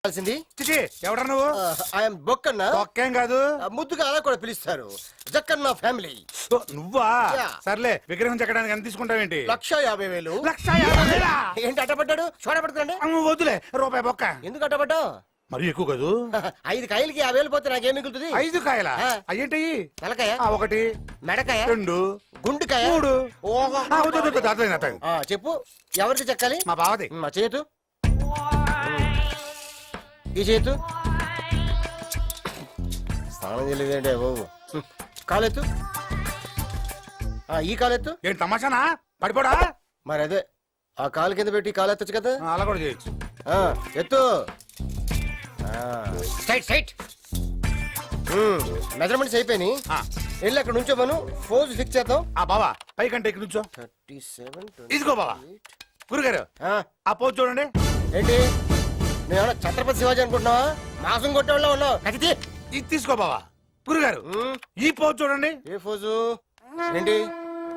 ఎవడ నువ్వు? ఐఎమ్ బొక్కన్న. ఒక్కేం కాదు, ముద్దుగా అలా కూడా పిలుస్తారు. జక్కన్న ఫ్యామిలీ. నువ్వా? Yeah. సర్లే, విగ్రహం చెక్కడానికి ఎంత తీసుకుంటావేంటి? 1,50,000. 1,50,000? ఏంటి అడ్డపడ్డాడు? చూడబడుతుందండి. వద్దులే, రూపాయి బొక్క. ఎందుకు అడ్డపడ్డావు? మరి ఎక్కువ కాదు. 5 కాయలకి 50,000 పోతే నాకేం మిగులుతుంది? 5 కాయలా? అయ్యేంటి? తలకాయ 1, మెడకాయ 2, గుండుకాయ 3. ఓహో. చెప్పు, ఎవరికి చెక్కాలి? మా బావది. మా చేతు, ఈ చేతు. స్నానం చేయలేదంటే బాబు. కాలెత్తు, ఈ కాలెత్తు. ఏంటి తమాషానా? పడిపోడా? మరి అదే, ఆ కాలు కింద పెట్టి కాలు ఎత్తచ్చు కదా. అలా కూడా చేయొచ్చు. ఎత్తు. Straight straight. మెజర్మెంట్స్ అయిపోయినాయి. వెళ్ళి అక్కడ నుంచో మనం ఫోజ్ ఫిక్స్ చేద్దాం. బావా పైకంటే ఇక్కడ నుంచో. 37. ఇదిగో బావా. గురుగారు ఆ పోజ్ చూడండి. ఏంటి, నేను ఛత్రపతి శివాజీ అనుకుంటున్నావా? మాసం కొట్టేవాళ్ళ ఉన్నావు. కత్తి ఇది తీసుకో బావా. గురుగారు ఈ పోజ్ చూడండి. ఏ ఫోజు? ఏంటి,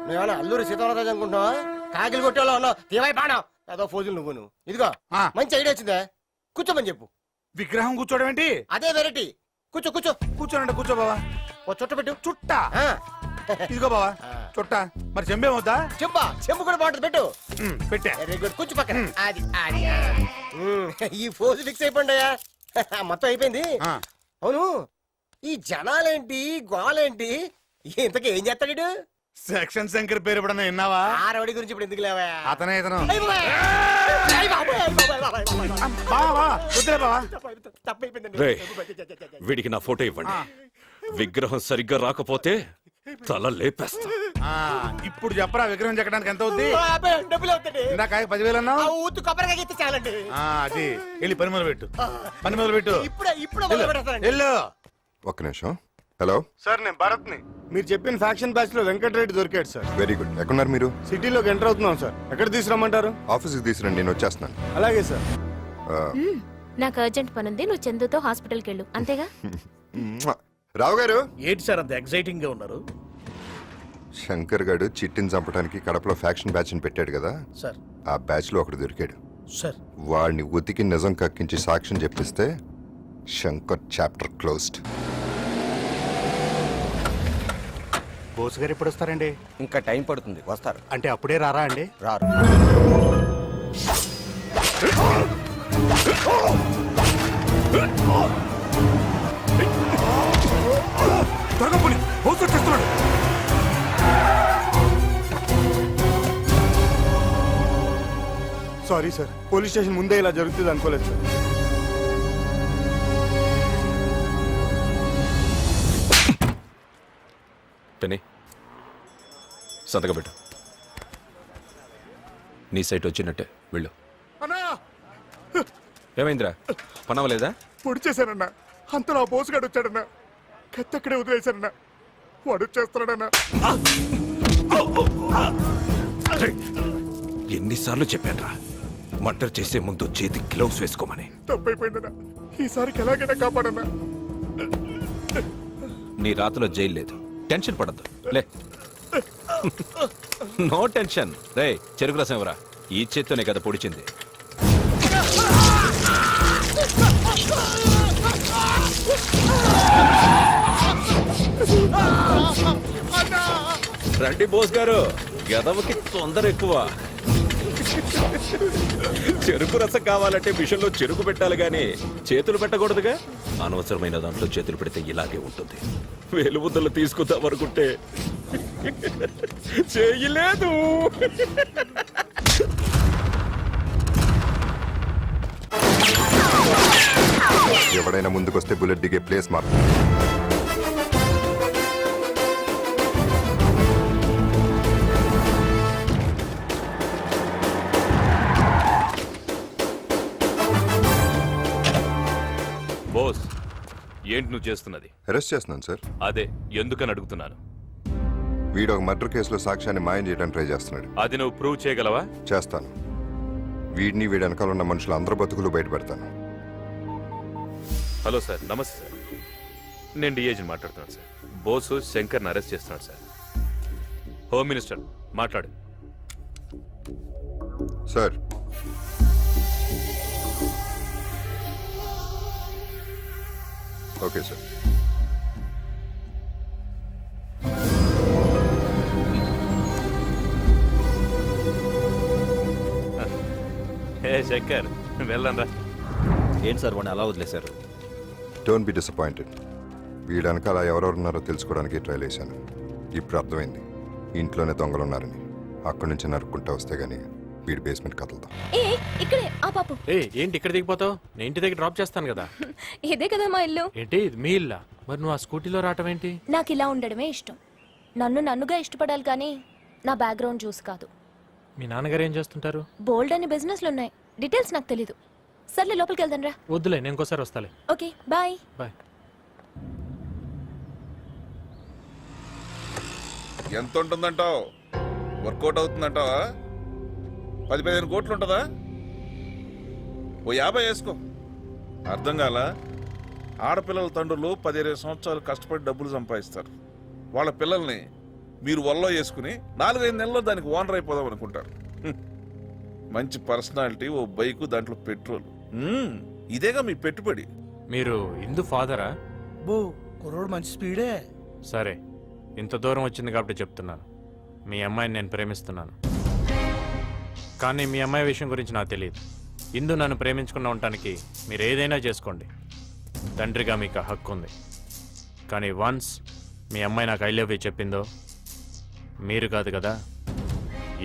నువ్వేమన్నా అల్లూరి సీతారామరాజు అనుకుంటున్నావా? కాకిలు కొట్టేవాళ్ళ ఉన్నావు. తీవాయి బాణం ఏదో ఫోజులు నువ్వు. ఇదిగో మంచి ఐడియా వచ్చిందా? కూర్చోమని చెప్పు. విగ్రహం కూర్చోడం ఏంటి? అదే వెరైటీ. కూర్చో కూర్చో. కూర్చోనండి. కూర్చో బావా. ఓ చుట్ట పెట్టు. చుట్ట? ఇదిగో బావా చుట్ట. మరి చెంబేమవుతా? చెంబా, చెంబు కూడా బాగుంటుంది. పెట్టు. పెట్టా. Very good. కూర్చో పక్కన. అది అది. ఈ ఫోజు ఫిక్స్ అయిపోయిందయ్యా. మొత్తం అయిపోయింది. అవును, ఈ జనాలేంటి, గోలేంటి, ఇంతకీ ఏం చేస్తాడు? సెక్షన్ శంకర్ పేరు ఎప్పుడన్నా విన్నావా? ఆ రౌడీ గురించి ఇప్పుడు ఎందుకు లేవా? అతనే ఇతను. వీడికి నా ఫోటో ఇవ్వండి. విగ్రహం సరిగ్గా రాకపోతే తల లేపేస్తా. ఇప్పుడు చెప్పరా విగ్రహం చెక్కడానికి ఎంత అవుద్ది? డబ్బులు అవుతాయి. ఇందాక 10,000 అన్నావు. ఊతు కొబ్బరికాయ ఎత్తే చాలండి. అది వెళ్ళి పని మొదలు పెట్టు. పని మొదలు పెట్టు. ఇప్పుడు ఒక్క నిమిషం. హలో సార్, నేను భరత్ ని. మీరు చెప్పిన ఫ్యాక్షన్ బ్యాచ్ లో వెంకటరెడ్డి దొరికాడు సార్. Very good. ఎక్కడున్నారు మీరు? సిటీలోకి ఎంటర్ అవుతున్నాం సార్. ఎక్కడ తీసుకురమ్మంటారు? ఆఫీస్కి తీసుకురండి, నేను వచ్చేస్తున్నాను. అలాగే సార్. నాకు అర్జెంట్ పని ఉంది, నువ్వు చందుతో హాస్పిటల్కి వెళ్ళు. అంతేగా? రావు గారు. ఏంటి సార్ అంత ఎగ్జైటింగ్ గా ఉన్నారు? శంకర్ గారు చిట్టిని చంపడానికి కడపలో ఫ్యాక్షన్ బ్యాచ్ ని పెట్టాడు కదా సార్. ఆ బ్యాచ్ లో ఒకడు దొరికాడు సార్. వాడిని ఉతికి నిజం కక్కించి సాక్ష్యం చెప్పిస్తే శంకర్ చాప్టర్ క్లోజ్డ్. బోస్ గారు ఎప్పుడు వస్తారండి? ఇంకా టైం పడుతుంది. వస్తారు అంటే అప్పుడే రారా అండి? రారు. త్వరగా పోనీ, బోస్ వచ్చేస్తున్నాడు. సారీ సార్, పోలీస్ స్టేషన్ ముందే ఇలా జరుగుతుంది అనుకోలేదు సార్. టెనీ సంతకం పెట్టు. నీ సైట్ వచ్చినట్టే వెళ్ళు. ఏమైందిరా, పనవలేదా? పొడి చేశానన్నా. అంతలో ఆ బోసుగాడు వచ్చాడన్నా. కత్తక్కడే వదిలేశానన్నా. వాడు వచ్చేస్తున్నాడన్నా. ఎన్నిసార్లు చెప్పానురా మర్డర్ చేసే ముందు చేతి గ్లౌస్ వేసుకోమని. తప్పైపోయిందన్నా. ఈసారికి ఎలాగైనా కాపాడన్నా. నీ రాతలో జైలు లేదు, టెన్షన్ పడద్దు. లే, నో టెన్షన్. రే చెరుకు రసం ఎవరా? ఈ చేత్తోనే కదా పొడిచింది. రండి బోస్ గారు, గదవకి తొందర ఎక్కువ. చెరుకు రసం కావాలంటే మిషన్లో చెరుకు పెట్టాలి గాని చేతులు పెట్టకూడదుగా. అనవసరమైన దాంట్లో చేతులు పెడితే ఇలాగే ఉంటుంది. వేలుముద్దలు తీసుకుందాం అనుకుంటే చేయలేదు. ఎవడైనా ముందుకొస్తే బుల్లెట్ దిగే ప్లేస్ మాత్రం. బోస్, ఏంటి నువ్వు చేస్తున్నది? అరెస్ట్ చేస్తున్నాను సార్. అదే ఎందుకని అడుగుతున్నాను. వీడు ఒక మర్డర్ కేసులో సాక్ష్యాన్ని మాయం చేయడానికి ట్రై చేస్తున్నాడు. అది నువ్వు ప్రూవ్ చేయగలవా? చేస్తాను. వీడిని వీడి వెనకాల ఉన్న మనుషులు అందరూ బతుకులు బయటపెడతాను. హలో సార్, నమస్తే సార్. నేను డిఏజీని మాట్లాడుతున్నాను సార్. బోసు శంకర్ని అరెస్ట్ చేస్తున్నాడు సార్. హోమ్ మినిస్టర్ మాట్లాడు. Sir okay sir. ఏ శంకర్ వెళ్ళంరా. ఏంటి సార్ వాడిని అలా వదిలేశారు? Don't be disappointed. వీడి వెనకాల ఎవరెవరు ఉన్నారో తెలుసుకోవడానికి ట్రైల్ వేశాను. ఇప్పుడు అర్థమైంది ఇంట్లోనే దొంగలు ఉన్నారని. అక్కడి నుంచి నరుక్కుంటా వస్తే గానీ వీడి బేస్మెంట్ కదలతాం. ఏ ఇక్కడే ఆ పాపు. ఏ ఏంటి ఇక్కడ దిగిపోతావు? నేను ఇంటి దగ్గర డ్రాప్ చేస్తాను కదా. ఇదే కదా మా ఇల్లు. ఏంటి ఇది మీ ఇల్లా? మరి నువ్వు ఆ స్కూటీలో రావటం ఏంటి? నాకు ఇలా ఉండడమే ఇష్టం. నన్నుగా ఇష్టపడాలి కానీ నా బ్యాక్గ్రౌండ్ చూసి కాదు. మీ నాన్నగారు ఏం చేస్తుంటారు? బోల్డ్ అని బిజినెస్లు ఉన్నాయి, డీటెయిల్స్ నాకు తెలీదు. సర్లే లోపలికి వెళ్దాం రా. వద్దులే, నేను ఇంకోసారి వస్తాలే. Okay bye. బాయ్. ఎంత ఉంటుందంటావు? వర్కౌట్ అవుతుందంటావా? 10-15 కోట్లు ఉంటుందా? ఓ 50 వేసుకో. అర్థం కాల? ఆడపిల్లల తండ్రులు 10-20 సంవత్సరాలు కష్టపడి డబ్బులు సంపాదిస్తారు. వాళ్ళ పిల్లల్ని మీరు వల్లో వేసుకుని 4-5 నెలల్లో దానికి ఓనర్ అయిపోదాం అనుకుంటారు. మంచి పర్సనాలిటీ, ఓ బైకు, దాంట్లో పెట్రోల్. ఇదేగా మీ పెట్టుబడి. మీరు ఇందు ఫాదరా? బో కుర్రోడు మంచి స్పీడే. సరే, ఇంత దూరం వచ్చింది కాబట్టి చెప్తున్నాను. మీ అమ్మాయిని నేను ప్రేమిస్తున్నాను. కానీ మీ అమ్మాయి విషయం గురించి నాకు తెలియదు. ఇందు నన్ను ప్రేమించుకున్న ఉండటానికి మీరు ఏదైనా చేసుకోండి. తండ్రిగా మీకు ఆ హక్కు ఉంది. కానీ వన్స్ మీ అమ్మాయి నాకు ఐ లవ్ యూ చెప్పిందో మీరు కాదు కదా,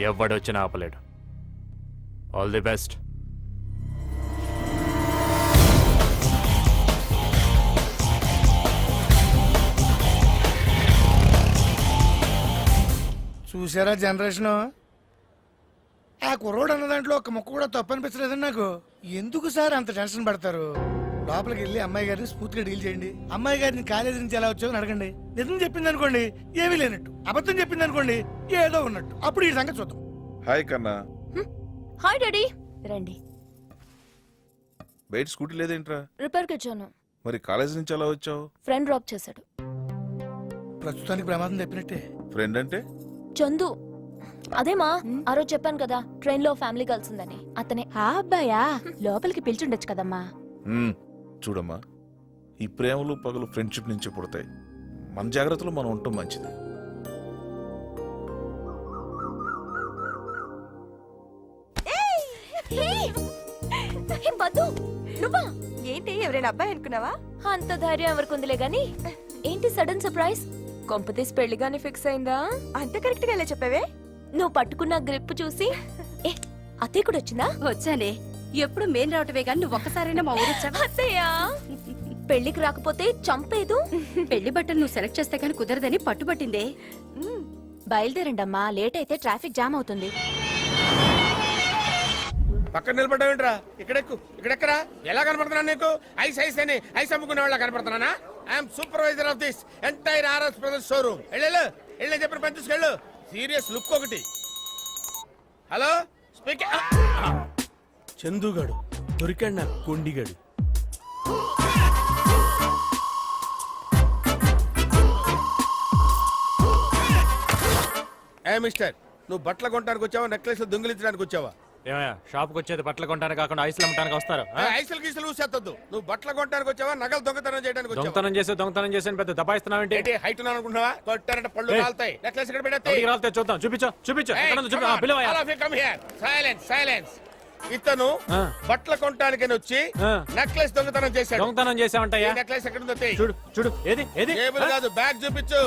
ఎవడొచ్చినా ఆపలేడు. All the best. చూసారా జనరేషన్? ఆ కుర్రోడు అన్న దాంట్లో ఒక ముక్క కూడా తప్పు అనిపించలేదండి నాకు. ఎందుకు సార్ అంత టెన్షన్ పడతారు? లోపలికి వెళ్ళి అమ్మాయి గారిని స్ఫూర్తిగా డీల్ చేయండి. అమ్మాయి గారిని కాలేజీ నుంచి ఎలా వచ్చావు అని అడగండి. నిజం చెప్పింది అనుకోండి ఏమీ లేనట్టు, అబద్ధం చెప్పింది అనుకోండి ఏదో ఉన్నట్టు. అప్పుడు ఈ సంగతి చూద్దాం. హాయ్ కన్నా. Hi daddy. రండి. బయట స్కూటీ లేదేంట్రా? రిపేర్కి వచ్చాను. మరి కాలేజ్ నుంచి ఎలా వచ్చావు? ఫ్రెండ్ డ్రాప్ చేశాడు. ప్రస్తుతానికి ప్రమాదం తప్పినట్టే. ఫ్రెండ్ అంటే? చందు. అదేమా ఆ రోజు చెప్పాను కదా ట్రైన్ లో ఫ్యామిలీ కలిసిందని, అతనే. ఆ అబ్బాయా? లోపలికి పిలిచుండొచ్చు కదమ్మా. చూడమ్మా, ఈ ప్రేమలు పగలు ఫ్రెండ్షిప్ నుంచి పుడతాయి. మన జాగ్రత్తలో మనం ఉండటం మంచిది. నువ్వా? ఏంటి ఎవరైనా అబ్బాయి అనుకున్నావా? అంత ధైర్యం ఎవరికి ఉందిలే గాని ఏంటి సడన్ సర్ప్రైజ్? కొంపతీసి పెళ్లిగానే ఫిక్స్ అయిందా? అంత కరెక్ట్ గా ఎలా చెప్పావే? నువ్వు పట్టుకున్న గ్రిప్ చూసి అత్తయ్య కూడా వచ్చిందా? వచ్చానే. ఎప్పుడు మేం రావటమే గాని నువ్వు ఒక్కసారైనా మా ఊరు వచ్చావా? అత్తయ్య పెళ్లికి రాకపోతే చంపేదు. పెళ్లి బట్టలు నువ్వు సెలెక్ట్ చేస్తే గాని కుదరదని పట్టుబట్టిందే. బయలుదేరండమ్మా, లేట్ అయితే ట్రాఫిక్ జామ్ అవుతుంది. పక్కన నిలబడ్డావేంట్రా? ఇక్కడెక్కు. ఇక్కడెక్కరా? ఎలా కనపడుతున్నా నీకు? ఐస్ ఐస్ అని ఐస్ అమ్ముకునే వాళ్ళ కనపడుతున్నానా? I'm supervisor of this entire RS brothers showroom. వెళ్ళి చెప్పిన పని తీసుకెళ్ళు. సీరియస్ లుక్ ఒకటి. Hello speaking. చందుగాడు దొరికాడు నాకు, కొండిగాడు. ఏ మిస్టర్, నువ్వు బట్టలు కొనడానికి వచ్చావా, నెక్లెస్ దొంగిలించడానికి వచ్చావా? ఏమయ్యా, షాప్కి వచ్చేది బట్టలు కొనడానికి కాకుండా ఐస్లు అమ్మటానికి వస్తారు? ఐసులు గీసులు ఊసేత్తద్దు. నువ్వు బట్టలు కొనడానికి వచ్చావా, నగలు దొంగతనం చేయడానికి వచ్చావా? దొంగతనం చేసి పెద్ద దబాయిస్తున్నావేంటి? హైట్ అనుకుంటున్నావా? కొట్టారంటే పళ్ళు రాలుతాయి. నెక్లెస్ ఇక్కడ పెడతాయి. రాలితే చూద్దాం. చూపించు. సైలెన్స్. ఇతను బట్టలు కొనడానికి వచ్చి నెక్లెస్ దొంగతనం చేశాడు. దొంగతనం చేసావంటయ్యా? నెక్లెస్ ఎక్కడ ఉందో చూడు. ఏది టేబుల్ కాదు, బ్యాగ్ చూపించు.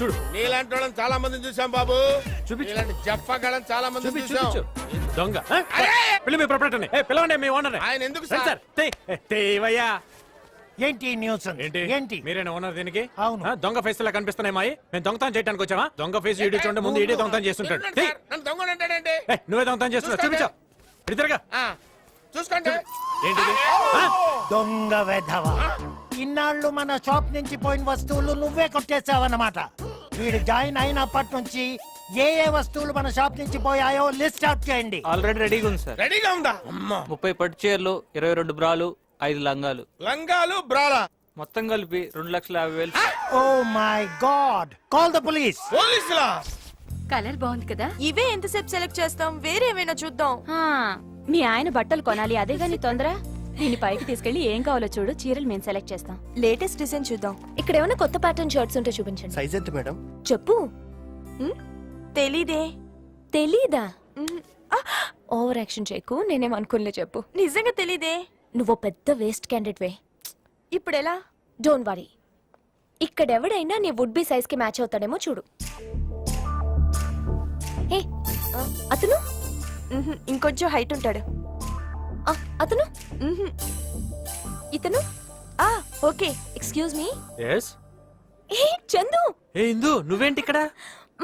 చూడు. నీలాంటి వాళ్ళని చాలా మందిని చూసాం బాబు. చూపించు. ఇలాంటి జప్పగాళ్ళని చాలా మంది చూసాం. దొంగ పిల్లలు మీ ప్రొపరేటర్ని. పిలవండి మీ ఓనర్. ఆయన ఎందుకు సార్? తేవయ్యా. ఏంటి న్యూస్? ఏంటి మీరేనా ఓనర్ దీనికి? అవును. దొంగ ఫేస్ లా కనిపిస్తున్నాయి మాయి. మేము దొంగతనం చేయడానికి వచ్చావా? దొంగ ఫేస్ ఇడి చూడండి, ముందు ఇడే దొంగతనం చేస్తుంటాడు. నన్ను దొంగ అంటాడంటే నువ్వే దొంగతనం చేస్తున్నావు. చూపించు. ఇద్దరుగా చూసుకోండి. ఏంటిది? దొంగ వెధవ. ఇన్నాళ్ళు మన షాప్ నుంచి పోయిన వస్తువులు నువ్వే కొట్టేసావన్నమాట. వీడు జాయిన్ అయినప్పటి నుంచి ఏ వస్తువులు మన షాప్ నుంచి పోయాయో లిస్ట్ అవుట్ చేయండి. ఆల్రెడీ రెడీగా ఉంది సార్. రెడీగా ఉందా? అమ్మా, 30 పట్టు చీరలు, 22 బ్రాలు, 5 లంగాలు. లంగాలు బ్రాలా మొత్తం కలిపి 2,50,000. Oh my god, call the police. పోలీసులా? కలర్ బాగుంది కదా? ఇవే ఎంతసేపు సెలెక్ట్ చేస్తాం, వేరే ఏమైనా చూద్దాం. మీ ఆయన బట్టలు కొనాలి, అదే గాని తొందర. దీని పైకి తీసుకెళ్లి ఏం కావాలో చూడు, చీరలు మేము సెలెక్ట్ చేస్తాం. లేటెస్ట్ డిజైన్ చూద్దాం. ఇక్కడ ఏమైనా కొత్త ప్యాటర్న్ షర్ట్స్ ఉంటే చూపించండి. సైజ్ ఎంత మేడం? చెప్పు. తెలీదే. తెలీదా? ఓవర్ యాక్షన్ చేయకు, నేనేం అనుకోలే. చెప్పు. నిజంగా తెలీదే. నువ్వు పెద్ద వేస్ట్ క్యాండిడేట్ వే. ఇప్పుడు ఎలా? Don't worry. ఇక్కడ ఎవడైనా నీ వుడ్ బి సైజ్ కి మ్యాచ్ అవుతాడేమో చూడు. హే, అతను ఇంకొంచెం హైట్ ఉంటాడు. అతను ఇతను ఓకే. Excuse me. ఎస్. ఏ చందు, ఏ ఇందు, నువ్వేంటి ఇక్కడ?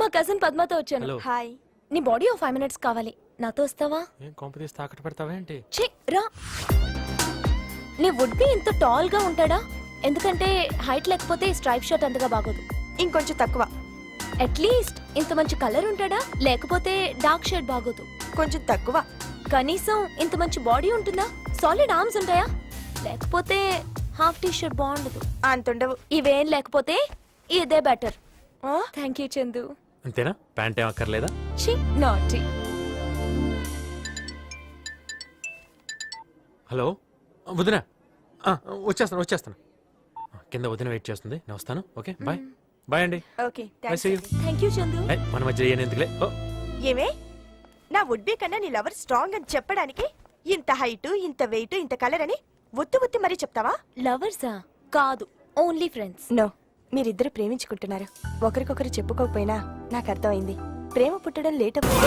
మా కజిన్ పద్మతో వచ్చాను. Hello. హాయ్. నీ బాడీ 5 minutes కావాలి. నాతో వస్తావా? ఏం కాంపిటీస్ తాకట్టు పెడతావేంటి? ఛీ, రా. నీ వుడ్ బి ఇంత టాల్ గా ఉంటాడా? ఎందుకంటే హైట్ లేకపోతే స్ట్రైప్ షర్ట్ అంతగా బాగోదు. ఇంకొంచెం తక్కువ. అట్లీస్ట్ ఇంత మంచి కలర్ ఉంటాడా? లేకపోతే డార్క్ షేడ్ బాగోదు. కొంచెం తక్కువ. కనీసం ఇంత మంచి బాడీ ఉంటుందా? సాలిడ్ ఆర్మ్స్ ఉంటాయా? లేకపోతే హాఫ్ టీ షర్ట్ బాగుండదు. అంతుండవు. ఇవేం లేకపోతే ఇదే బెటర్. Thank you Chandu. అంతేనా? ప్యాంట్ ఏం అక్కర్లేదా? ఛీ, నాటి. హలో వదిన, వచ్చేస్తాను. కింద వదిన వెయిట్ చేస్తుంది, నేను వస్తాను. Okay, bye. బాయ్ అండి. Okay, thank you Chandu. మన మధ్య ఎందుకులే. ఏమే, నా వుడ్ బి కన్నా నీ లవర్ స్ట్రాంగ్ అని చెప్పడానికి ఇంత హైట్, ఇంత వెయిట్, ఇంత కలర్ అని ఒత్తి మరీ చెప్తావా? లవర్సా? కాదు, ఓన్లీ ఫ్రెండ్స్. నో, మీరిద్దరు ప్రేమించుకుంటున్నారు. ఒకరికొకరు చెప్పుకోకపోయినా నాకు అర్థమైంది. ప్రేమ పుట్టడం లేట్ అవుతుంది.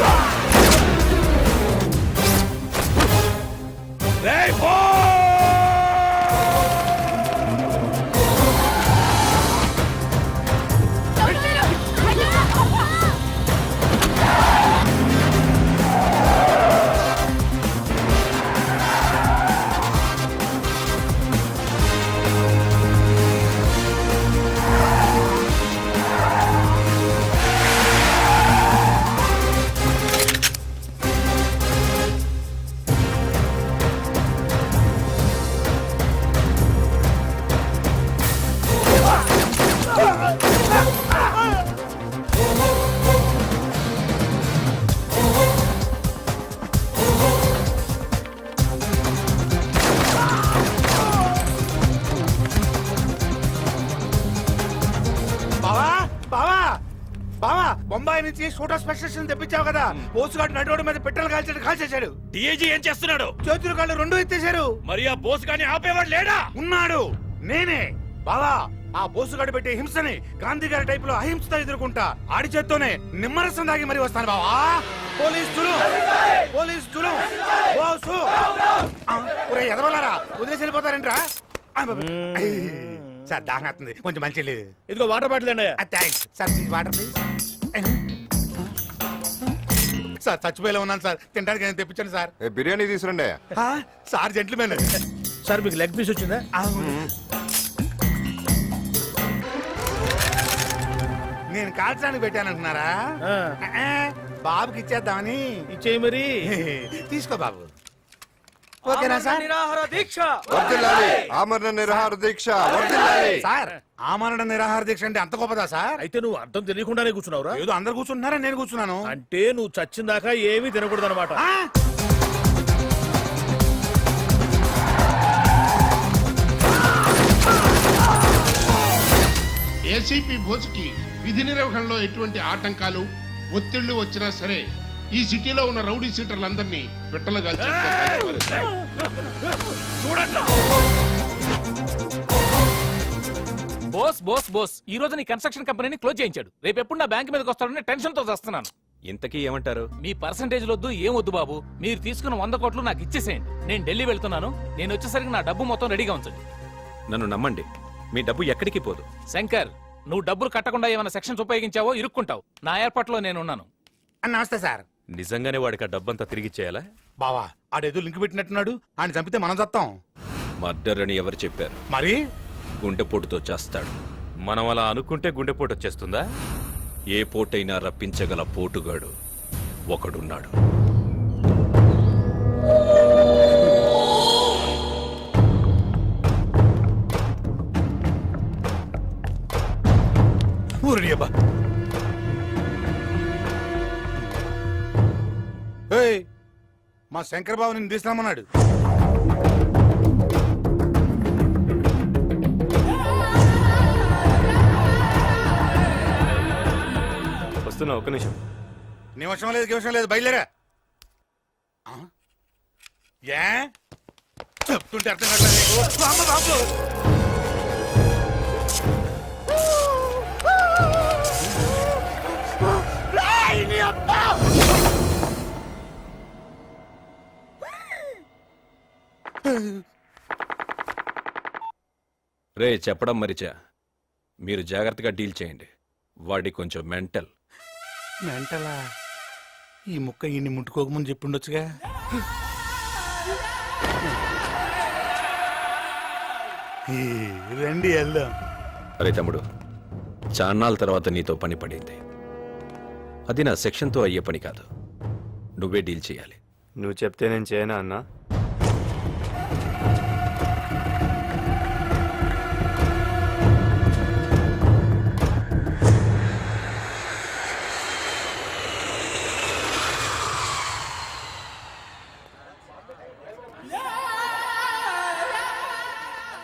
బొంబాయి నుంచి షూటర్ స్పెషలిస్ట్ తెప్పించావు కదా, బోసుగాడు నడువుడు మీద పెట్రోల్ కాల్చేశాడు. డిఐజీ ఏం చేస్తున్నాడు? చేతులు కాళ్ళు రెండు ఎత్తేశారు. మరి ఆ బోస్ గాని ఆపేవాడు లేడా? ఉన్నాడు, నేనే. బావా, ఆ బోసుగాడు పెట్టే హింసని గాంధీ గారి టైప్ లో అహింసతో ఎదుర్కొంటా. ఆడి చేత్తోనే నిమ్మరసం దాగి మరీ వస్తాను బావా. పోలీసులు బోసు ఎదవలారా వదిలేసి వెళ్ళిపోతారంట్రా. సార్ దాహం అవుతుంది, కొంచెం మంచి లేదు. ఇదిగో వాటర్ బాటిల్ అండి. Thanks sir. Please water please. Sir చచ్చిపోయేలా ఉన్నాను సార్, తినడానికి నేను తెప్పించాను సార్. బిర్యానీ తీసురండి. Sir gentlemen. సార్ మీకు లెగ్ పీస్ వచ్చిందా? నేను కాల్చడానికి పెట్టానంటున్నారా? బాబుకి ఇచ్చేద్దామని. ఇచ్చేయి మరి. తీసుకో బాబు. ఓకేనా సార్? ఆమరణ నిరాహార దీక్ష వర్ధిల్లాలి. సార్, ఆమరణ నిరాహార దీక్ష అంటే అంత గొప్పదా సార్? అయితే నువ్వు అర్థం తెలియకుండానే కూర్చున్నావురా? ఏదో అందరు కూర్చుంటున్నారా, నేను కూర్చున్నాను. అంటే నువ్వు చచ్చిన దాకా ఏమీ తినకూడదు అనమాట. ఏసీపీ బోస్కి విధి నిర్వహణలో ఎటువంటి ఆటంకాలు ఒత్తిళ్లు వచ్చినా సరే ఈ సిటీలో ఉన్న రౌడీ సీటర్లందరినీ పెట్టలుగా బోస్ ఈ రోజు నీ కన్స్ట్రక్షన్ కంపెనీని క్లోజ్ చేయించాడు. రేపు ఎప్పుడు నా బ్యాంక్ మీదకి వస్తాడని టెన్షన్ తో వస్తున్నాను. ఇంతకీ ఏమంటారు? మీ పర్సంటేజ్ వద్దు, ఏం వద్దు బాబు. మీరు తీసుకున్న 100 కోట్లు నాకు ఇచ్చేసేయండి. నేను ఢిల్లీ వెళ్తున్నాను. నేను వచ్చేసరికి నా డబ్బు మొత్తం రెడీగా ఉంచండి. నన్ను నమ్మండి, మీ డబ్బు ఎక్కడికి పోదు. శంకర్, నువ్వు డబ్బులు కట్టకుండా ఏమైనా సెక్షన్స్ ఉపయోగించావో ఇరుక్కుంటావు. నా ఏర్పాట్లో నేనున్నాను. నమస్తే సార్. నిజంగానే వాడికి ఆ డబ్బంతా తిరిగి చేయాలా? బావా, ఆడేదో లింక్ పెట్టినట్టున్నాడు. ఆయన చంపితే మనం చస్తాం. మర్డర్ అని ఎవరు చెప్పారు? మరి గుండెపోటుతో చేస్తాడు. మనం అలా అనుకుంటే గుండెపోటు వచ్చేస్తుందా? ఏ పోటైనా రప్పించగల పోటుగాడు ఒకడున్నాడు. మా శంకర్ బాబు నిన్ను తీసుకురామన్నాడు. ఒక్క నిమిషం. నిమిషం లేదు బయలుదేరా ఆ? ఏ చెప్తుంటే అర్థం కావట్లేదు నీకు? అమ్మ బాబు రేయ్, నీ అబ్బ! రే చెప్పడం మరిచా, మీరు జాగ్రత్తగా డీల్ చేయండి. వాడి కొంచెం మెంటల్. మెంటలా? ఈ ముక్క ఇన్ని ముట్టుకోకముందు చెప్పుండొచ్చుగా. ఈ, రండి వెళ్దాం. అరే తమ్ముడు, చాన్నాళ్ళ తర్వాత నీతో పని పడింది. అది నా సెక్షన్తో అయ్యే పని కాదు. నువ్వే డీల్ చేయాలి. నువ్వు చెప్తే నేను చేయనా అన్నా?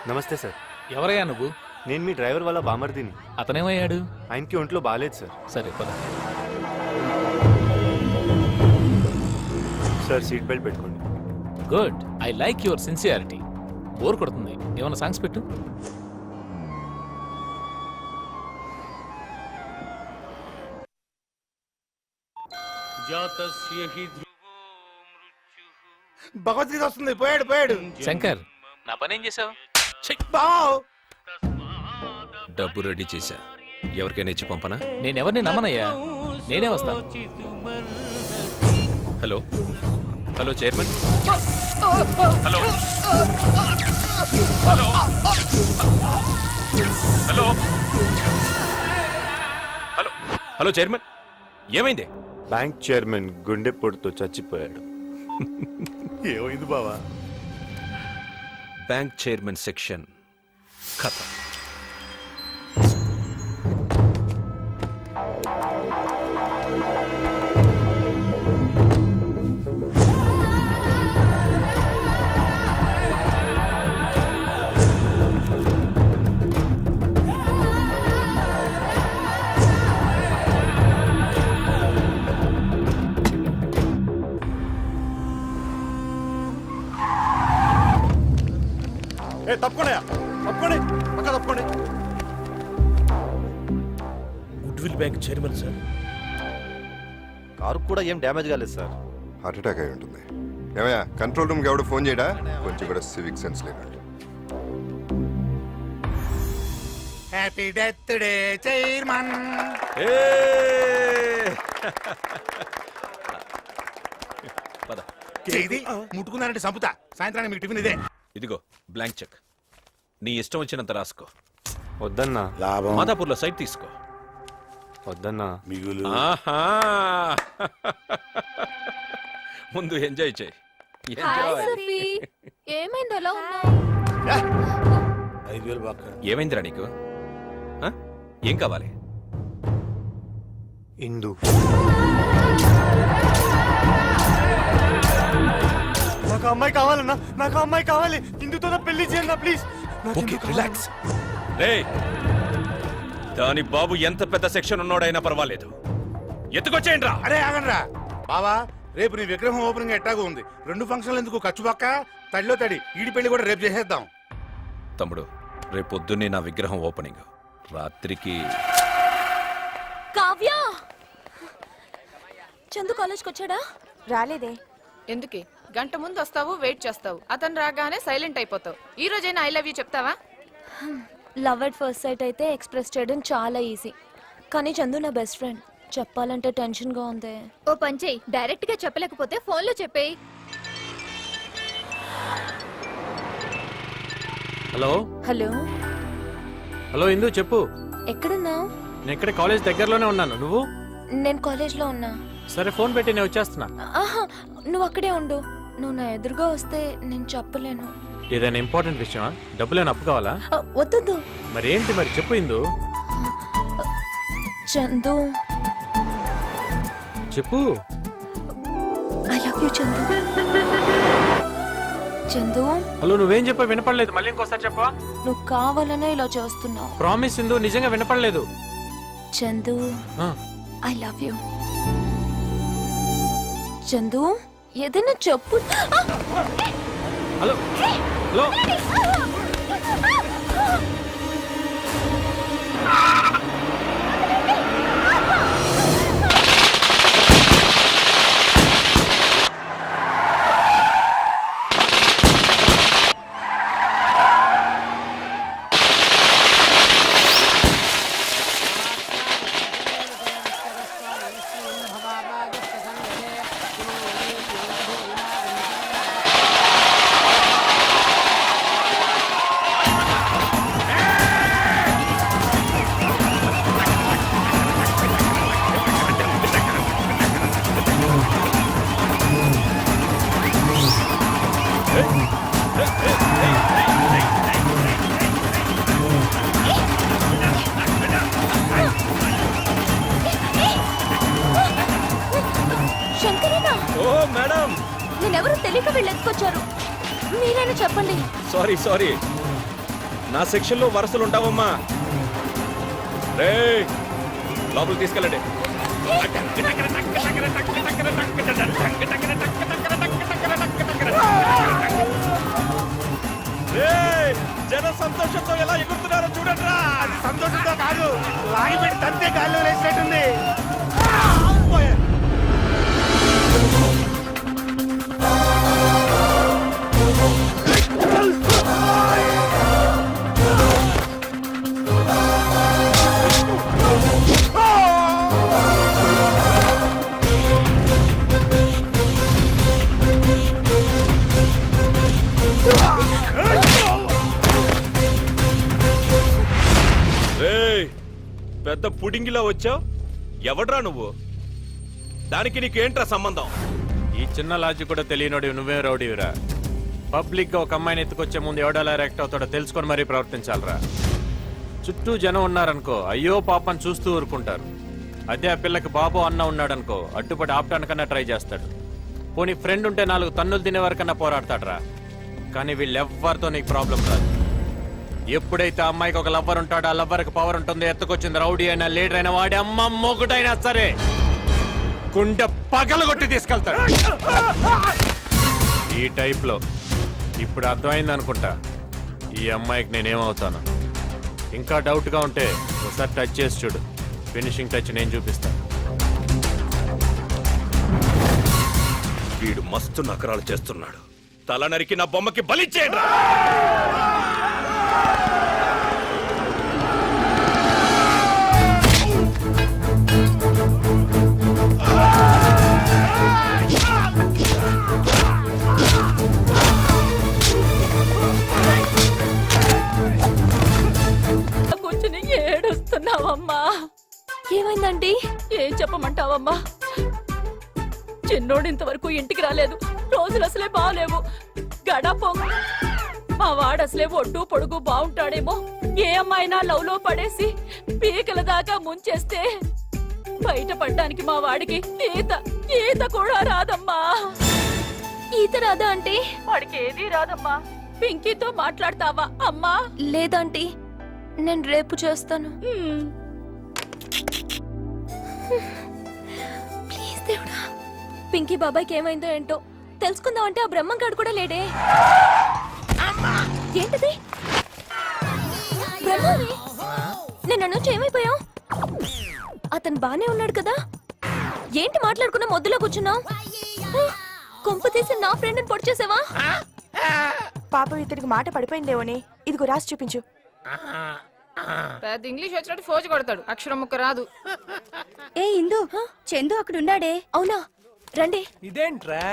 నమస్తే సార్. ఎవరయ్యా నువ్వు? నేను మీ డ్రైవర్ వల్ల బామర్దిని. అతనేమయ్యాడు? ఆయనకి ఒంట్లో బాగాలేదు సార్. సరే పద. సార్ సీట్ బెల్ట్ పెట్టుకోండి. Good. I like your sincerity. Bore కొడుతుంది, ఏమైనా సాంగ్స్ పెట్టు. భగవద్గీత వస్తుంది. పోయాడు శంకర్, నా పని ఏం చేసావు? బావ్. డబ్బు రెడీ చేశా. ఎవరికైనా ఇచ్చి పంపనా? నేనెవరిని నమ్మనయ్యా, నేనే వస్తాను. Hello hello chairman. Hello hello hello hello hello chairman, ఏమైంది? బ్యాంక్ చైర్మన్ గుండెపోటుతో చచ్చిపోయాడు. ఏమైంది బావా? బ్యాంక్ చైర్మన్ సెక్షన్ ఖతం. తప్పుకోండి. Good will bank chairman sir. Car కూడా ఏం డ్యామేజ్ కాలేదు సార్. హార్ట్ అటాక్ అయి ఉంటుంది. ఏమయ్యా, కంట్రోల్ రూమ్కి ఎవడు ఫోన్ చేయడా? కొంచెం కూడా సివిక్ సెన్స్ లేదండి. Happy death day chairman. పద. ఇది ముట్టుకున్నారంటే సంపుతా. సాయంత్రానికి మీకు టిఫిన్ ఇదే. ఇదిగో బ్లాంక్ చెక్. నీ ఇష్టం వచ్చినంత రాసుకో. వద్దన్నా. లాభం. మాదాపూర్లో సైట్ తీసుకో. వద్దన్నా. మిగులు. ఆహా. ముందు ఎంజాయ్ చేయి. ఏమైంది అలా ఉన్నావు? 5,000 బాక్క. ఏమైందిరా నీకు? ఆ? ఏం కావాలి? ఇందు. నాకు అమ్మాయి కావాలన్నా, నాకు అమ్మాయి కావాలి. ఇందుతో నా పెళ్లి చేయండి ప్లీజ్. Okay relax. రేయ్, దాని బాబు ఎంత పెద్ద సెక్షన్ ఉన్నాడైనా పర్వాలేదు, ఎత్తుకొచ్చేయండి రా. అరే ఆగండ్రా బావా, రేపు నీ విగ్రహం ఓపెనింగ్ ఎట్టాగో ఉంది. 2 ఫంక్షన్లు ఎందుకు ఖర్చు పక్క? తడిలో తడి. ఈడి పెళ్లి కూడా రేపు చేసేద్దాం. తమ్ముడు, రేపు పొద్దున్నే నా విగ్రహం ఓపెనింగ్. రాత్రికి కావ్య, చందు కాలేజ్కి వచ్చాడా? రాలేదే. ఎందుకే? గంట ముందు వస్తావు, వెయిట్ చేస్తావు. అతను రాగానే సైలెంట్ అయిపోతావు. ఈ రోజైనా ఐ లవ్ యూ చెప్తావా? లవ్ ఎట్ ఫస్ట్ సైట్ అయితే ఎక్స్ప్రెస్ చేయడం చాలా ఈజీ, కానీ చందు నా బెస్ట్ ఫ్రెండ్. చెప్పాలంటే టెన్షన్ గా ఉంది. ఓ పని చెయ్యి, డైరెక్ట్ గా చెప్పలేకపోతే ఫోన్ లో చెప్పేయి. హలో హలో హలో ఇందు, చెప్పు. ఎక్కడున్నావు? నేను ఇక్కడ కాలేజ్ దగ్గరలోనే ఉన్నాను. నువ్వు? నేను కాలేజ్లో ఉన్నా. సరే ఫోన్ పెట్టి నేను వచ్చేస్తున్నా. ఆహా, నువ్వు అక్కడే ఉండు. నువ్వు నా ఎదురుగా వస్తే నేను చెప్పలేను. ఏదైనా ఇంపార్టెంట్ విషయమా? డబ్బులేని అప్పు కావాలా? వద్దు. మరి ఏంటి? మరి చెప్పు ఇందు. చందు, చెప్పు. I love you Chandu. Chandu. Hello, నువ్వేం చెప్పా వినపడలేదు. మళ్ళీ ఇంకోసారి చెప్పా. నువ్వు కావాలనే ఇలా చేస్తున్నావు. ప్రామిస్ ఇందు, నిజంగా వినపడలేదు. చందు, ఆ, ఐ లవ్ యూ. చందు ఏదైనా చెప్పు. హలో హలో శంకరేనా? ఓ మేడం, నేనెవరో తెలియక వీళ్ళు ఎత్తుకొచ్చారు. మీరైనా చెప్పండి. సారీ సారీ, నా సెక్షన్ లో వరుసలు ఉంటావమ్మా. రే లోపలికి తీసుకెళ్ళండి. రేయ్, జన సంతోషంతో ఎలా ఎగురుతున్నారో చూడండి రా. అది సంతోషంతో కాదు, లాగి పెట్టి తంతే గాల్లో వేసినట్టుంది. రేయ్, పెద్ద పుడింగిలా వచ్చావు. ఎవడ్రా నువ్వు? దానికి నీకేంట్రా సంబంధం? ఈ చిన్న లాజిక్ కూడా తెలియనోడి నువ్వే రౌడీవిరా. పబ్లిక్ గా ఒక అమ్మాయిని ఎత్తుకొచ్చే ముందు ఎవడలా రియాక్ట్ అవుతాడో తెలుసుకొని మరీ ప్రవర్తించాలరా. చుట్టూ జనం ఉన్నారనుకో, అయ్యో పాపని చూస్తూ ఊరుకుంటారు. అదే ఆ పిల్లకి బాబు అన్న ఉన్నాడనుకో, అడ్డుపడి ఆపటానికన్నా ట్రై చేస్తాడు. పోనీ ఫ్రెండ్ ఉంటే 4 తన్నులు తినే వరకన్నా పోరాడతాడరా. కానీ వీళ్ళెవ్వరితో నీకు ప్రాబ్లం రాదు. ఎప్పుడైతే ఆ అమ్మాయికి ఒక లవ్వర్ ఉంటాడో, ఆ లవ్వర్కి పవర్ ఉంటుంది. ఎత్తుకొచ్చింది రౌడీ అయినా లీడర్ అయినా వాడి అమ్మ మొగుడైనా సరే గుండె పగలగొట్టి తీసుకెళ్తాడు. ఈ టైప్ లో ఇప్పుడు అర్థమైంది అనుకుంటా ఈ అమ్మాయికి నేనేమవుతాను. ఇంకా డౌట్ గా ఉంటే ఒకసారి టచ్ చేసి చూడు. ఫినిషింగ్ టచ్ నేను చూపిస్తాను. వీడు మస్తు నకరాలు చేస్తున్నాడు. తల నరికి నా బొమ్మకి బలిచ్చేయండి. కూర్చుని ఏడుస్తున్నావమ్మా. ఏమైందండి? ఏం చెప్పమంటావమ్మా? చిన్నోడు ఇంతవరకు ఇంటికి రాలేదు. రోజులు అసలే బాగలేవు. గడపొంగు మా వాడు అసలే ఒడ్డు పొడుగు బాగుంటాడేమో. ఏ అమ్మాయినా లవ్ లో పడేసి పీకల దాకా ముంచేస్తే బయటపడ్డానికి మా వాడికి ఈత కూడా రాదమ్మా. ఈత రాదా అంటే? వాడికి ఏది రాదమ్మా. పింకీతో మాట్లాడతావా అమ్మా? లేదంటీ, నేను రేపు చేస్తాను. ప్లీజ్ దేవుడా, పింకీ బాబాయ్కి ఏమైందో ఏంటో తెలుసుకుందాం అంటే ఆ బ్రహ్మంగాడు కూడా లేడే. ఏంటది? బ్రహ్మని నేను నుంచి ఏమైపోయావు? అతను బానే ఉన్నాడు కదా? ఏంటి మాట్లాడుకున్నా మొద్దులో కూర్చున్నావు? కొంపు తీసి నా ఫ్రెండ్ ని పొడి చేసావా? పాపం ఇతడికి మాట పడిపోయిందేమోనే. ఇదిగో రాసి చూపించు. పెద్ద ఇంగ్లీష్ వచ్చినట్టు ఫోజు కొడతాడు, అక్షరం ముక్క రాదు. ఏ ఇందు, చందు అక్కడ ఉన్నాడే. అవునా, రండి. ఇదేంట్రా,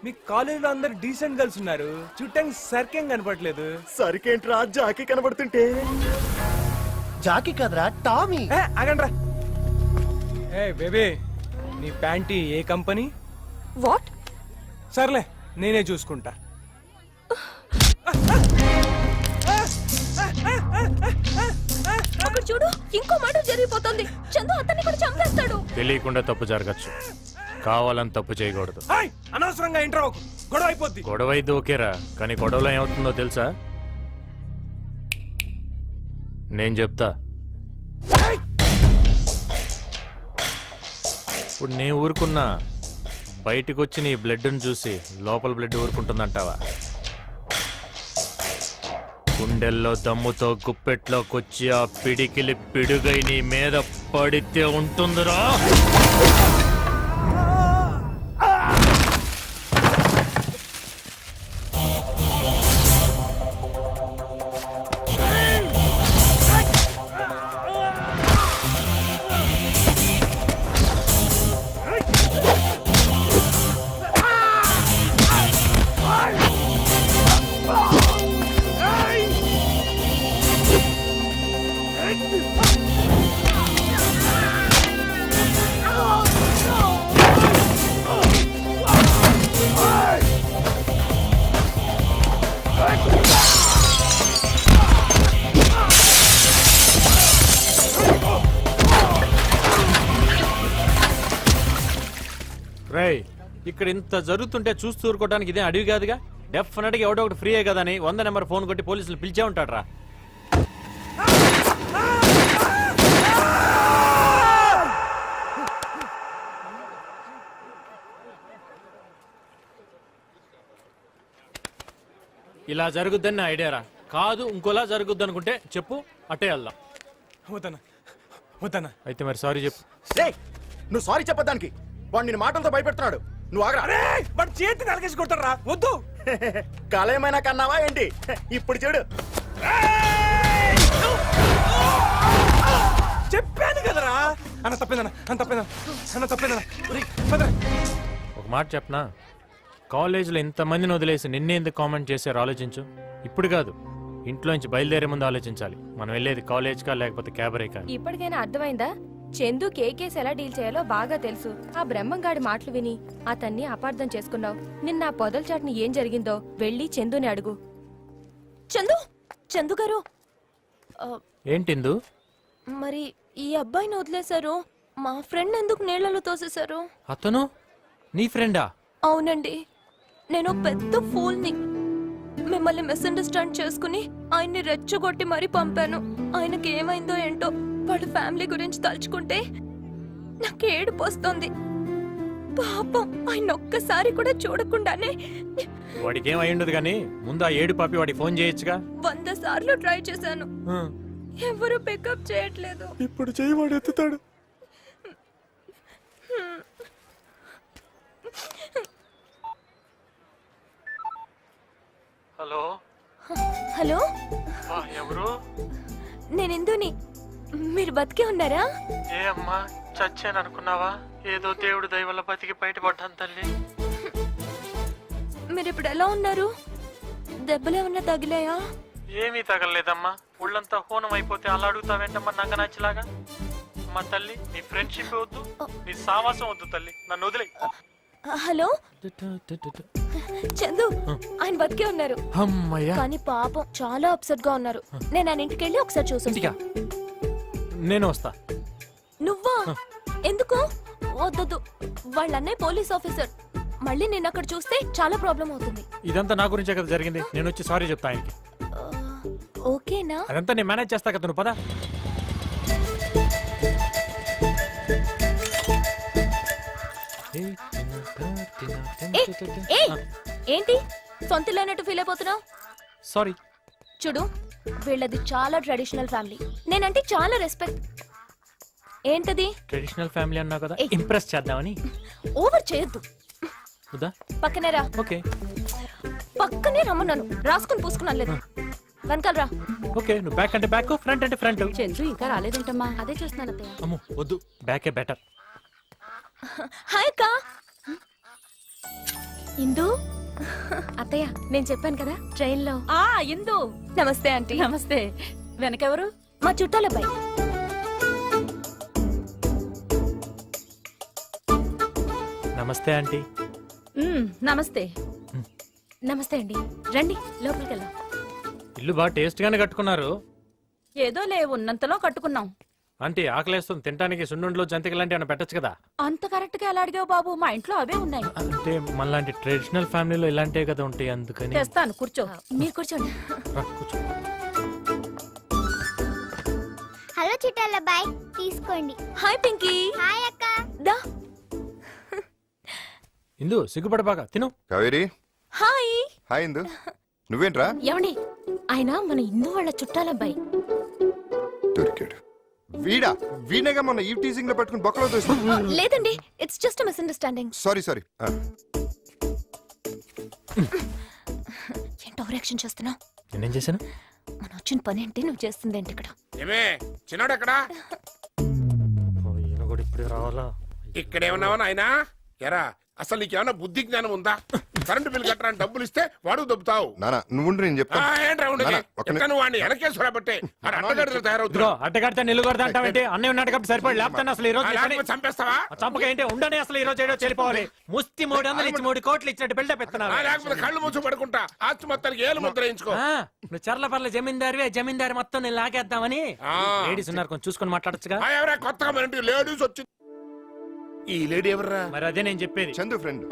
మీ కాలేజీలో అందరు డీసెంట్ గర్ల్స్ ఉన్నారు, చుట్టానికి సరికేం కనపడలేదు. సరికేంట్రా, జాకీ కనబడుతుంటే. జాకీ కదరా, టామీ. ఆగండ్రా. ఏ బేబీ, నీ ప్యాంటీ ఏ కంపెనీ? వాట్? సర్లే, నేనే చూసుకుంటా. అక్కడ చూడు, ఇంకో మాట జరిగిపోతుంది. చందు అతన్ని కూడా చంపేస్తాడు. తెలియకుండా తప్పు జరగచ్చు, కావాలని తప్పు చేయకూడదు. అనవసరంగా ఇంటర్ గొడవ అయిపోద్ది. గొడవ అయితే ఓకేరా, కానీ గొడవలో ఏమవుతుందో తెలుసా? నేను చెప్తా. ఇప్పుడు నేను ఊరుకున్నా బయటకు వచ్చి నీ బ్లడ్ని చూసి లోపల బ్లడ్ ఊరుకుంటుందంటావా? గుండెల్లో దమ్ముతో గుప్పెట్లోకొచ్చి ఆ పిడికిలి పిడుగై నీ మీద పడితే ఉంటుందిరా. రేయ్, ఇక్కడ ఇంత జరుగుతుంటే చూస్తూ ఊరుకోవడానికి ఇదే అడవి కాదుగా. డెఫినెట్ గా ఎవడో ఒకటి ఫ్రీయే కదా అని 100 నెంబర్ ఫోన్ కొట్టి పోలీసులు పిలిచే ఉంటాడ్రా. ఇలా జరుగుద్దని నా ఐడియారా. కాదు ఇంకోలా జరుగుద్ది అనుకుంటే చెప్పు, అట్టే వెళ్దాం. వద్దన్నా వద్దన్నా. అయితే మరి సారీ చెప్పు. నువ్వు సారీ చెప్పడానికి వాడు నిన్ను మాటలతో భయపెడుతున్నాడు. నువ్వు ఆగరా. అరే వాడు చేతి నలకేసి కొడతారా. వద్దు. కళ కన్నావా ఏంటి? ఇప్పుడు చూడు. చెప్పాను కదరా. అన్న తప్పేదన్నా, అన్న తప్పేదన్నా, అన్న తప్పేదన్నా. ఒక మాట చెప్పనా, కాలేజీలో ఇంతమందిని వదిలేసి నిన్నే ఎందుకు కామెంట్ చేశారు ఆలోచించు. ఇప్పుడు కాదు, ఇంట్లో నుంచి బయలుదేరే ముందు ఆలోచించాలి. మనం వెళ్ళేది కాలేజ్ కా లేకపోతే క్యాబరే కా. ఇప్పటికైనా అర్థమైందా? చందు కేకేస్ ఎలా డీల్ చేయాలో బాగా తెలుసు. ఆ బ్రహ్మంగాడి మాటలు విని అతన్ని అపార్థం చేసుకున్నావు. నిన్న ఆ పొదల చాటుని ఏం జరిగిందో వెళ్ళి చందుని అడుగు. చందు, చందు గారు, ఏంటిందు? మరి ఈ అబ్బాయిని వదిలేశారు. మా ఫ్రెండ్ ఎందుకు నీళ్లలో తోసేశారు? అతను నీ ఫ్రెండా? అవునండి, నేను పెద్ద ఫూల్ని. మిమ్మల్ని మిస్అండర్స్టాండ్ చేసుకుని ఆయన్ని రెచ్చగొట్టి మరీ పంపాను. ఆయనకి ఏమైందో ఏంటో, వాళ్ళ ఫ్యామిలీ గురించి తలుచుకుంటే నాకు ఏడుపు వస్తుంది. పాపం ఆయన ఒక్కసారి కూడా చూడకుండానే. వాడికి ఏమై ఉండదు కానీ ముందు ఆ ఏడు పాపి వాడికి ఫోన్ చేయొచ్చుగా. 100 సార్లు ట్రై చేశాను, ఎవరు పికప్ చేయట్లేదు. ఇప్పుడు చెయ్యి వాడు ఎత్తుతాడు. హలో హలో, ఎవరు? నేను ఇందుని. మీరు బతికే ఉన్నారా? ఏ అమ్మా, చచ్చాను అనుకున్నావా? ఏదో దేవుడు దయ వల్ల బతికి బయటపడ్డాను తల్లి. మీరు ఇప్పుడు ఎలా ఉన్నారు? దెబ్బలేమన్నా తగిలాయా? ఏమీ తగలలేదమ్మా. ఒళ్ళంతా హోనం అయిపోతే అలా అడుగుతావేంటమ్మా నంగ నచ్చలాగా? మా తల్లి, నీ ఫ్రెండ్షిప్ వద్దు, నీ సావాసం వద్దు తల్లి, నన్ను వదిలే. హలో చందు, ఆయన బతికే ఉన్నారు. అమ్మయ్యా. కానీ పాపం చాలా అప్సెట్ గా ఉన్నారు. నేను ఆయన ఇంటికి వెళ్ళి ఒకసారి చూసి. నేను వస్తా. నువ్వా? ఎందుకు? వద్దొద్దు, వాళ్ళ అన్నయ్య పోలీస్ ఆఫీసర్. మళ్ళీ నేను అక్కడ చూస్తే చాలా ప్రాబ్లం అవుతుంది. ఇదంతా నా గురించే కదా జరిగింది. నేను వచ్చి సారీ చెప్తా ఆయనకి. ఓకేనా? అదంతా నేను మేనేజ్ చేస్తా కదా, నువ్వు పదా. ఏంటి సొంత లేనట్టు ఫీల్ అయిపోతున్నావు? సారీ. చూడు, వీళ్ళది చాలా ట్రెడిషనల్ ఫ్యామిలీ. నేనంటే చాలా రెస్పెక్ట్. ఏంటది? ట్రెడిషనల్ ఫ్యామిలీ అన్నా కదా, ఇంప్రెస్ చేద్దామని. ఓవర్ చేయొద్దు. పక్కనే రా. ఓకే, పక్కనే రమ్మన్నాను. రాసుకుని పూసుకున్నాను లేదు. వెనకాల రా. ఓకే, నువ్వు బ్యాక్ అంటే బ్యాక్, ఫ్రంట్ అంటే ఫ్రంట్. చంద్రు ఇంకా రాలేదంటమ్మా. అదే చూస్తున్నాను. అమ్మో వద్దు, బ్యాకే బెటర్. హాయ్ అక్క. ఇందు అత్తయ్య, నేను చెప్పాను కదా ట్రైన్ లో. ఇందు నమస్తే ఆంటీ. నమస్తే. వెనకెవరు? మా చుట్టాలబ్బాయి. నమస్తే ఆంటీ. నమస్తే. నమస్తే అండి. రండి లోపలికి వెళ్దాం. ఇల్లు బాగా టేస్ట్ గానే కట్టుకున్నారు. ఏదో లే, ఉన్నంతలో కట్టుకున్నాం. ఆంటీ ఆకలేస్తుంది, తినడానికి సున్నుండలో జంతిక లాంటి ఏమైనా పెట్టచ్చు కదా. అంత కరెక్ట్ గా ఎలా అడిగావు బాబు? మా ఇంట్లో అవే ఉన్నాయి. అంటే మనలాంటి ట్రెడిషనల్ ఫ్యామిలీలో ఇలాంటివే కదా ఉంటాయి, అందుకని. తెస్తాను, కూర్చో. మీరు కూర్చోండి. కూర్చో. హలో చుట్టాల బాయ్, తీసుకోండి. హాయ్ పింకీ. హాయ్ అక్క. దా ఇందు సిగ్గుపడబాక తిను. కావేరి హాయ్ హాయ్ ఇందు నువ్వేంట్రా ఏమండి ఆయన మన హిందూ వాళ్ళ చుట్టాలబ్బాయి. దొరికాడు. వీడేగా మొన్న ఈ టీజింగ్ లో పట్టుకుని బొక్కలో దోసి. లేదండి ఇట్స్ జస్ట్ మిస్అండర్స్టాండింగ్. సారీ ఏంటి ఓవర్ యాక్షన్ చేస్తున్నావు? నేనేం చేశాను? మనం వచ్చిన పని ఏంటి, నువ్వు చేస్తుందేంటి ఇక్కడ? ఏమే చిన్నాడు ఎక్కడా? ఈయన కూడా ఇప్పుడే రావాలా? ఇక్కడేమన్నావా నాయనా? ఎరా అసలు నీకేమన్నా బుద్ధి జ్ఞానం ఉందా? కరెంటు బిల్ కట్టడానికి డబ్బులు ఇస్తే వాడు దొబ్బుతావు. నానా నువ్వు నేను చెప్తాను. ఏంట్రా ఉండేది? నాన్న, ఒక్క నిమిషం. ఎక్కను వాడిని వెనకేశ్వరా బట్టే అడ్డగడ్డలు తయారవుతున్నా. అడ్డగడితే నిల్లు కొడతా అంటావేంటి? అన్నీ ఉన్నాడు కాబట్టి సరిపడి లేకపోతే అసలు ఈ రోజు నీ పని- చంపేస్తావా? ఆ చంపక ఏంటి ఉండని అసలు ఈ రోజు ఏడో చెడిపోవాలి. ముస్తి 300 ఇచ్చి 3 కోట్లు ఇచ్చినట్టు బిల్డప్ ఇస్తున్నావు. లేకపోతే కళ్ళు మూసి పడుకుంటా. ఆస్తి మొత్తానికి ఏలు ముద్ర వేయించుకో. నువ్వు చర్ల పర్ల జమీందారువే, జమీందారు మొత్తం నేను లాగేద్దామని. లేడీస్ ఉన్నారు, కొంచెం చూసుకొని మాట్లాడచ్చుగా. ఎవరా కొత్తగా మన ఇంటికి లేడీస్ వచ్చింది. ఈ లేడీ ఎవర్రా? మరి అదే నేను చెప్పేది. చందు ఫ్రెండ్.